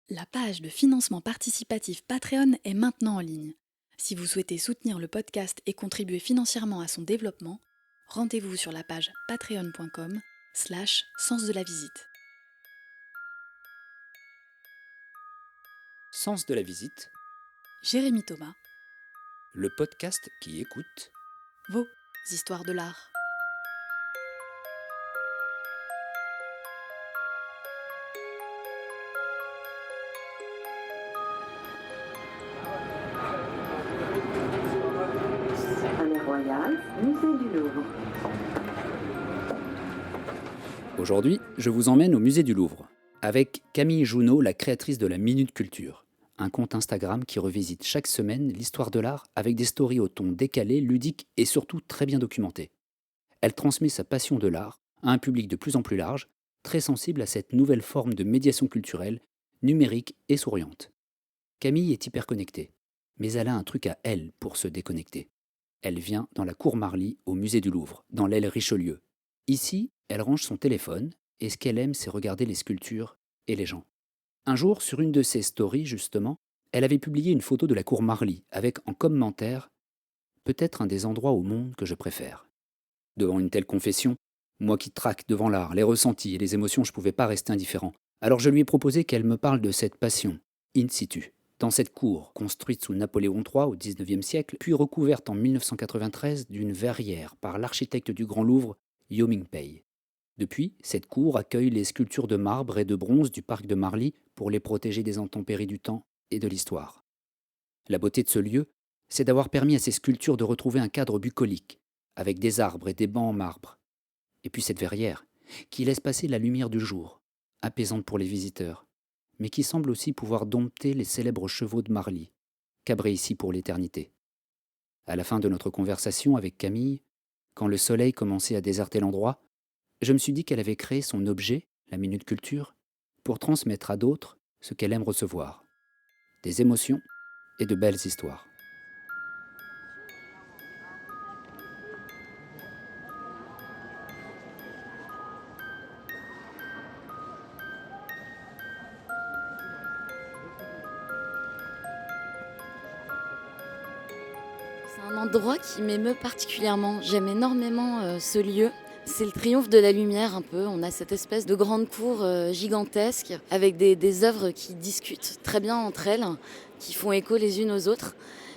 La page de financement participatif Patreon est maintenant en ligne. Si vous souhaitez soutenir le podcast et contribuer financièrement à son développement, rendez-vous sur la page patreon.com/sens de la visite. Sens de la visite, Jérémy Thomas, le podcast qui écoute. vos histoires de l'art. Palais Royal, Musée du Louvre. Aujourd'hui, je vous emmène au musée du Louvre, avec Camille Junot, la créatrice de la Minute Culture, un compte Instagram qui revisite chaque semaine l'histoire de l'art avec des stories au ton décalé, ludique et surtout très bien documenté. Elle transmet sa passion de l'art à un public de plus en plus large, très sensible à cette nouvelle forme de médiation culturelle, numérique et souriante. Camille est hyper connectée, mais elle a un truc à elle pour se déconnecter. Elle vient dans la cour Marly au musée du Louvre, dans l'aile Richelieu. Ici, elle range son téléphone et ce qu'elle aime, c'est regarder les sculptures et les gens. Un jour, sur une de ses stories, justement, elle avait publié une photo de la cour Marly avec en commentaire peut-être un des endroits au monde que je préfère. Devant une telle confession, moi qui traque devant l'art, les ressentis et les émotions, je ne pouvais pas rester indifférent. Alors je lui ai proposé qu'elle me parle de cette passion, in situ. Dans cette cour, construite sous Napoléon III au XIXe siècle, puis recouverte en 1993 d'une verrière par l'architecte du Grand Louvre, Yo Ming-pei. Depuis, cette cour accueille les sculptures de marbre et de bronze du parc de Marly pour les protéger des intempéries du temps et de l'histoire. La beauté de ce lieu, c'est d'avoir permis à ces sculptures de retrouver un cadre bucolique, avec des arbres et des bancs en marbre. Et puis cette verrière, qui laisse passer la lumière du jour, apaisante pour les visiteurs, mais qui semble aussi pouvoir dompter les célèbres chevaux de Marly, cabrés ici pour l'éternité. À la fin de notre conversation avec Camille, quand le soleil commençait à déserter l'endroit, je me suis dit qu'elle avait créé son objet, la Minute Culture, pour transmettre à d'autres ce qu'elle aime recevoir. Des émotions et de belles histoires. C'est un endroit qui m'émeut particulièrement. J'aime énormément ce lieu. C'est le triomphe de la lumière un peu. On a cette espèce de grande cour gigantesque avec des œuvres qui discutent très bien entre elles, qui font écho les unes aux autres.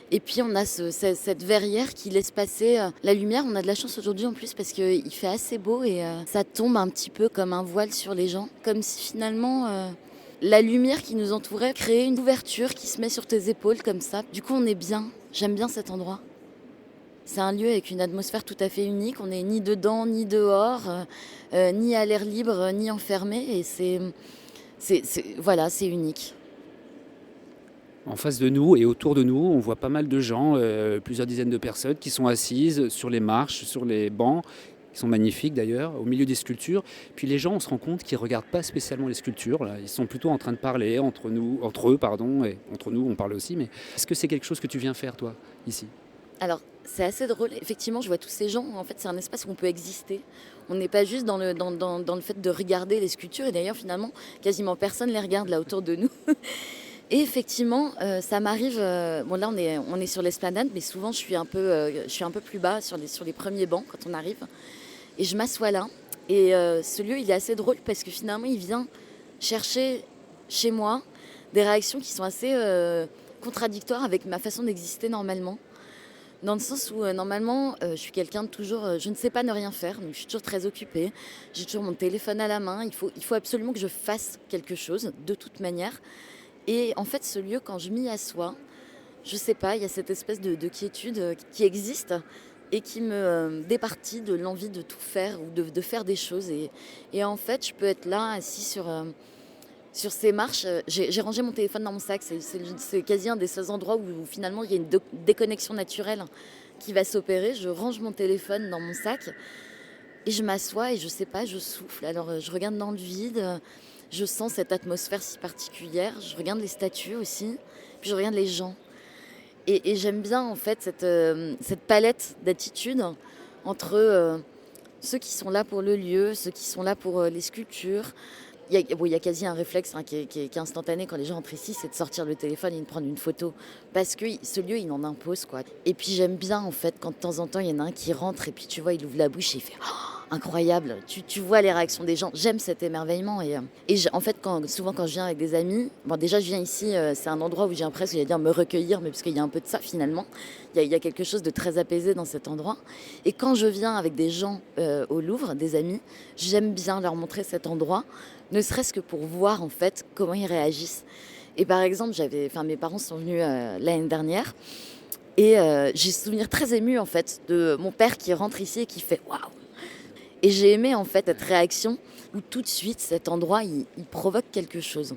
Et puis on a cette verrière qui laisse passer la lumière. On a de la chance aujourd'hui en plus parce qu'il fait assez beau et ça tombe un petit peu comme un voile sur les gens. Comme si finalement la lumière qui nous entourait créait une ouverture qui se met sur tes épaules comme ça. Du coup on est bien. J'aime bien cet endroit. C'est un lieu avec une atmosphère tout à fait unique. On n'est ni dedans, ni dehors, ni à l'air libre, ni enfermé. Et voilà, c'est unique. En face de nous et autour de nous, on voit pas mal de gens, plusieurs dizaines de personnes qui sont assises sur les marches, sur les bancs, qui sont magnifiques d'ailleurs, au milieu des sculptures. Puis les gens, on se rend compte qu'ils ne regardent pas spécialement les sculptures. Là. Ils sont plutôt en train de parler entre eux, pardon, et entre nous, on parle aussi. Mais est-ce que c'est quelque chose que tu viens faire, toi, ici ? Alors, c'est assez drôle. Effectivement, je vois tous ces gens. En fait, c'est un espace où on peut exister. On n'est pas juste dans le fait de regarder les sculptures. Et d'ailleurs, finalement, quasiment personne les regarde là autour de nous. Et effectivement, ça m'arrive. Bon, là, on est sur l'esplanade, mais souvent, je suis un peu plus bas sur les premiers bancs quand on arrive. Et je m'assois là. Et ce lieu, il est assez drôle parce que finalement, il vient chercher chez moi des réactions qui sont assez contradictoires avec ma façon d'exister normalement. Dans le sens où normalement, je suis quelqu'un de toujours, je ne sais pas ne rien faire, donc je suis toujours très occupée. J'ai toujours mon téléphone à la main. Il faut absolument que je fasse quelque chose, de toute manière. Et en fait, ce lieu, quand je m'y assois, je sais pas, il y a cette espèce de quiétude qui existe et qui me départit de l'envie de tout faire ou de faire des choses. Et en fait, je peux être là, assis sur ces marches. J'ai rangé mon téléphone dans mon sac. C'est quasi un des seuls endroits où finalement il y a une déconnexion naturelle qui va s'opérer. Je range mon téléphone dans mon sac et je m'assois et je sais pas, je souffle. Alors je regarde dans le vide, je sens cette atmosphère si particulière. Je regarde les statues aussi, puis je regarde les gens. Et j'aime bien en fait cette palette d'attitudes entre ceux qui sont là pour le lieu, ceux qui sont là pour les sculptures, Il y a quasi un réflexe qui est instantané quand les gens rentrent ici, c'est de sortir le téléphone et de prendre une photo. Parce que ce lieu, il en impose, quoi. Et puis j'aime bien, en fait, quand de temps en temps, il y en a un qui rentre et puis tu vois, il ouvre la bouche et il fait incroyable. Tu vois les réactions des gens. J'aime cet émerveillement. En fait, souvent, quand je viens avec des amis, bon, déjà, je viens ici, c'est un endroit où j'ai l'impression, j'allais dire, me recueillir, mais parce qu'il y a un peu de ça, finalement. Il y a quelque chose de très apaisé dans cet endroit. Et quand je viens avec des gens au Louvre, des amis, j'aime bien leur montrer cet endroit, ne serait-ce que pour voir, en fait, comment ils réagissent. Et par exemple, mes parents sont venus l'année dernière. Et j'ai souvenir très ému, en fait, de mon père qui rentre ici et qui fait « waouh ». Et j'ai aimé, en fait, cette réaction où tout de suite, cet endroit, il provoque quelque chose.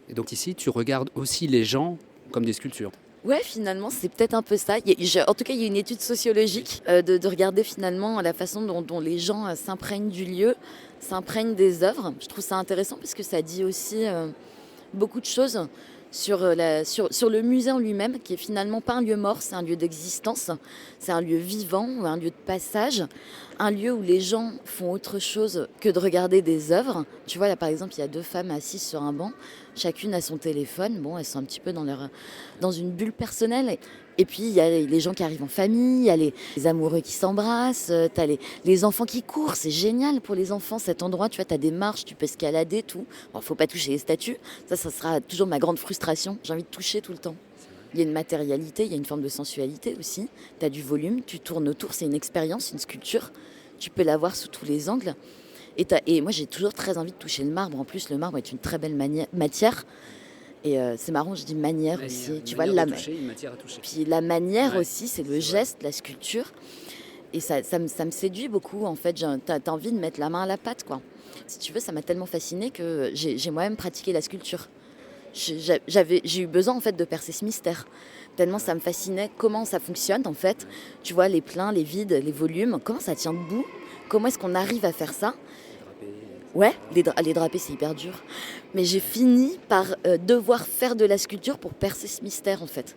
Et donc ici, tu regardes aussi les gens comme des sculptures. Ouais, finalement, c'est peut-être un peu ça. En tout cas, il y a une étude sociologique de regarder finalement la façon dont les gens s'imprègnent du lieu, s'imprègnent des œuvres. Je trouve ça intéressant parce que ça dit aussi beaucoup de choses sur le musée en lui-même, qui est finalement pas un lieu mort, c'est un lieu d'existence, c'est un lieu vivant, un lieu de passage, un lieu où les gens font autre chose que de regarder des œuvres. Tu vois, là par exemple, il y a 2 femmes assises sur un banc, chacune a son téléphone, bon, elles sont un petit peu dans une bulle personnelle. Et puis, il y a les gens qui arrivent en famille, il y a les amoureux qui s'embrassent, tu as les enfants qui courent. C'est génial pour les enfants, cet endroit. Tu vois, tu as des marches, tu peux escalader, tout. Bon, faut pas toucher les statues. Ça sera toujours ma grande frustration. J'ai envie de toucher tout le temps. Il y a une matérialité, il y a une forme de sensualité aussi. Tu as du volume, tu tournes autour. C'est une expérience, une sculpture. Tu peux la voir sous tous les angles. Et moi, j'ai toujours très envie de toucher le marbre. En plus, le marbre est une très belle matière. Et c'est marrant, je dis manière aussi. Tu vois, une matière à toucher. Puis la manière aussi, c'est le geste, la sculpture. Et ça me séduit beaucoup, en fait. T'as envie de mettre la main à la pâte, quoi. Si tu veux, ça m'a tellement fascinée que j'ai moi-même pratiqué la sculpture. J'ai eu besoin, en fait, de percer ce mystère. Tellement ça me fascinait comment ça fonctionne, en fait. Tu vois, les pleins, les vides, les volumes, comment ça tient debout. Comment est-ce qu'on arrive à faire ça ? Ouais, les draper, c'est hyper dur. Mais j'ai fini par devoir faire de la sculpture pour percer ce mystère, en fait.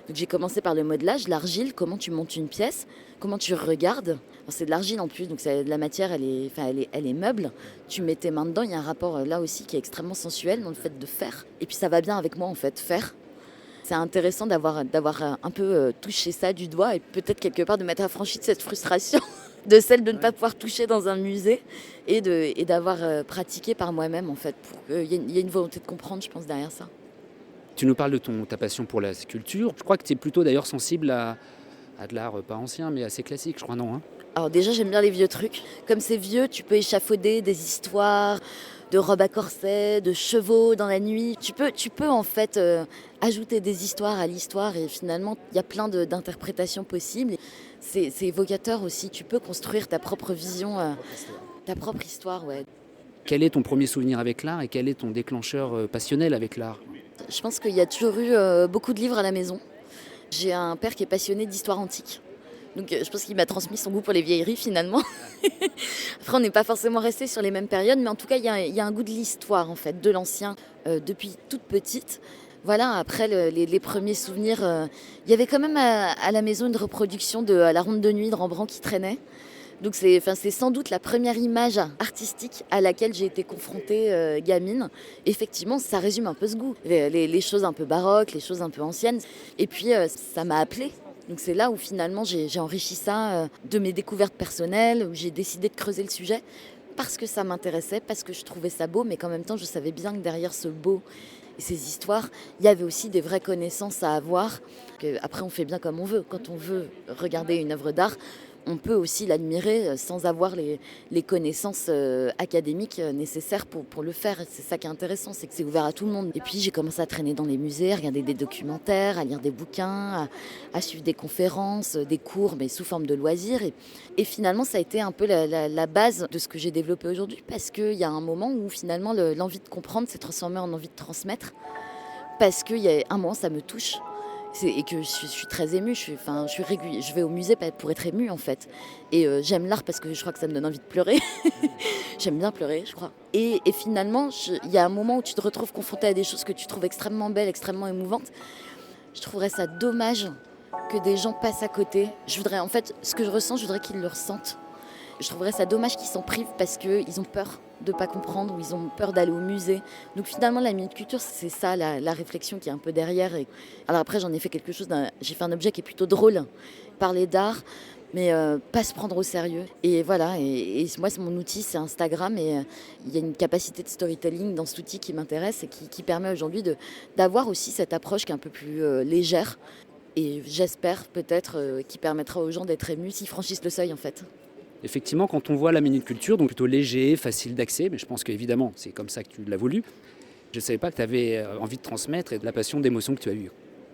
Donc j'ai commencé par le modelage, l'argile, comment tu montes une pièce, comment tu regardes. Alors, c'est de l'argile en plus, donc la matière, elle est meuble. Tu mets tes mains dedans, il y a un rapport là aussi qui est extrêmement sensuel dans le fait de faire. Et puis ça va bien avec moi, en fait, faire. C'est intéressant d'avoir un peu touché ça du doigt et peut-être quelque part de m'être affranchie de cette frustration. De celle de ne pas pouvoir toucher dans un musée et d'avoir pratiqué par moi-même, en fait. Il y a une volonté de comprendre, je pense, derrière ça. Tu nous parles de ta passion pour la sculpture. Je crois que tu es plutôt d'ailleurs sensible à de l'art, pas ancien, mais assez classique, je crois, non hein. Alors déjà, j'aime bien les vieux trucs. Comme c'est vieux, tu peux échafauder des histoires de robes à corset, de chevaux dans la nuit. Tu peux en fait ajouter des histoires à l'histoire et finalement, il y a plein d'interprétations possibles. C'est évocateur aussi. Tu peux construire ta propre vision, ta propre histoire, ouais. Quel est ton premier souvenir avec l'art et quel est ton déclencheur passionnel avec l'art ? Je pense qu'il y a toujours eu beaucoup de livres à la maison. J'ai un père qui est passionné d'histoire antique. Donc je pense qu'il m'a transmis son goût pour les vieilleries finalement. Après on n'est pas forcément resté sur les mêmes périodes, mais en tout cas il y a un goût de l'histoire en fait, de l'ancien, depuis toute petite. Voilà, après les premiers souvenirs, il y avait quand même à la maison une reproduction de La Ronde de nuit de Rembrandt qui traînait. Donc c'est sans doute la première image artistique à laquelle j'ai été confrontée gamine. Effectivement, ça résume un peu ce goût. Les choses un peu baroques, les choses un peu anciennes. Et puis ça m'a appelée. Donc c'est là où finalement j'ai enrichi ça de mes découvertes personnelles, où j'ai décidé de creuser le sujet parce que ça m'intéressait, parce que je trouvais ça beau, mais qu'en même temps je savais bien que derrière ce beau et ces histoires, il y avait aussi des vraies connaissances à avoir. Après on fait bien comme on veut. Quand on veut regarder une œuvre d'art, on peut aussi l'admirer sans avoir les connaissances académiques nécessaires pour le faire. C'est ça qui est intéressant, c'est que c'est ouvert à tout le monde. Et puis j'ai commencé à traîner dans les musées, à regarder des documentaires, à lire des bouquins, à suivre des conférences, des cours, mais sous forme de loisirs. Et finalement, ça a été un peu la base de ce que j'ai développé aujourd'hui, parce qu'il y a un moment où finalement l'envie de comprendre s'est transformée en envie de transmettre, parce qu'il y a un moment, ça me touche. Et que je suis très émue, je vais au musée pour être émue en fait. Et j'aime l'art parce que je crois que ça me donne envie de pleurer. J'aime bien pleurer, je crois. Et finalement, il y a un moment où tu te retrouves confrontée à des choses que tu trouves extrêmement belles, extrêmement émouvantes. Je trouverais ça dommage que des gens passent à côté. En fait, ce que je ressens, je voudrais qu'ils le ressentent. Je trouverais ça dommage qu'ils s'en privent parce qu'ils ont peur de ne pas comprendre ou ils ont peur d'aller au musée. Donc finalement, la Minute Culture, c'est ça la réflexion qui est un peu derrière. Alors après, j'en ai fait quelque chose, j'ai fait un objet qui est plutôt drôle, parler d'art, mais pas se prendre au sérieux. Et voilà, et moi, c'est mon outil, c'est Instagram, et il y a une capacité de storytelling dans cet outil qui m'intéresse et qui permet aujourd'hui d'avoir aussi cette approche qui est un peu plus légère. Et j'espère peut-être qui permettra aux gens d'être émus s'ils franchissent le seuil en fait. Effectivement, quand on voit la Minute Culture, donc plutôt léger, facile d'accès, mais je pense qu'évidemment, c'est comme ça que tu l'as voulu. Je ne savais pas que tu avais envie de transmettre et de la passion d'émotion que tu as eue.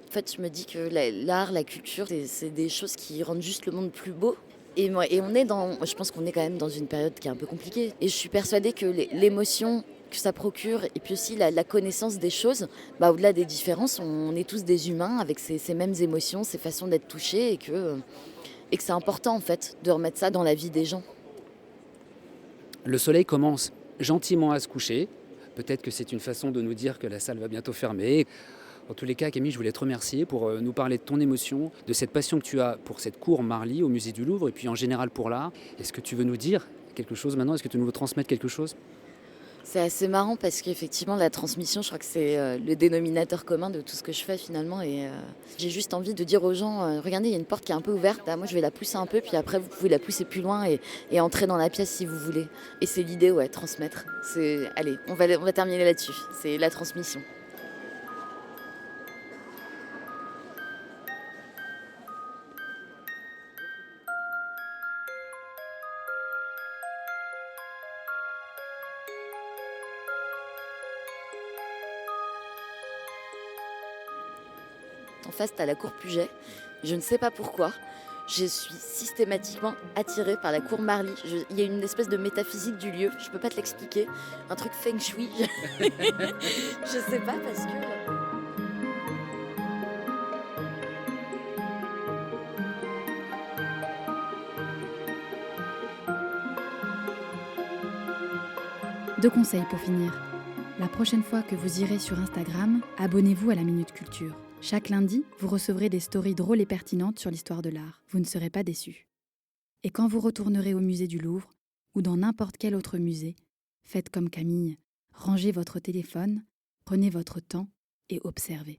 En fait, je me dis que l'art, la culture, c'est des choses qui rendent juste le monde plus beau. Et je pense qu'on est quand même dans une période qui est un peu compliquée. Et je suis persuadée que l'émotion que ça procure et puis aussi la connaissance des choses, au-delà des différences, on est tous des humains avec ces mêmes émotions, ces façons d'être touchés et que c'est important en fait de remettre ça dans la vie des gens. Le soleil commence gentiment à se coucher. Peut-être que c'est une façon de nous dire que la salle va bientôt fermer. En tous les cas, Camille, je voulais te remercier pour nous parler de ton émotion, de cette passion que tu as pour cette cour Marly au musée du Louvre et puis en général pour l'art. Est-ce que tu veux nous dire quelque chose maintenant ? Est-ce que tu veux nous transmettre quelque chose ? C'est assez marrant parce qu'effectivement, la transmission, je crois que c'est le dénominateur commun de tout ce que je fais finalement. Et j'ai juste envie de dire aux gens, regardez, il y a une porte qui est un peu ouverte. Moi, je vais la pousser un peu, puis après, vous pouvez la pousser plus loin et entrer dans la pièce si vous voulez. Et c'est l'idée, transmettre. Allez, on va terminer là-dessus. C'est la transmission. En face, t'as la cour Puget. Je ne sais pas pourquoi. Je suis systématiquement attirée par la cour Marly. Il y a une espèce de métaphysique du lieu. Je peux pas te l'expliquer. Un truc feng shui. Je sais pas parce que... Deux conseils pour finir. La prochaine fois que vous irez sur Instagram, abonnez-vous à la Minute Culture. Chaque lundi, vous recevrez des stories drôles et pertinentes sur l'histoire de l'art. Vous ne serez pas déçus. Et quand vous retournerez au musée du Louvre, ou dans n'importe quel autre musée, faites comme Camille. Rangez votre téléphone, prenez votre temps et observez.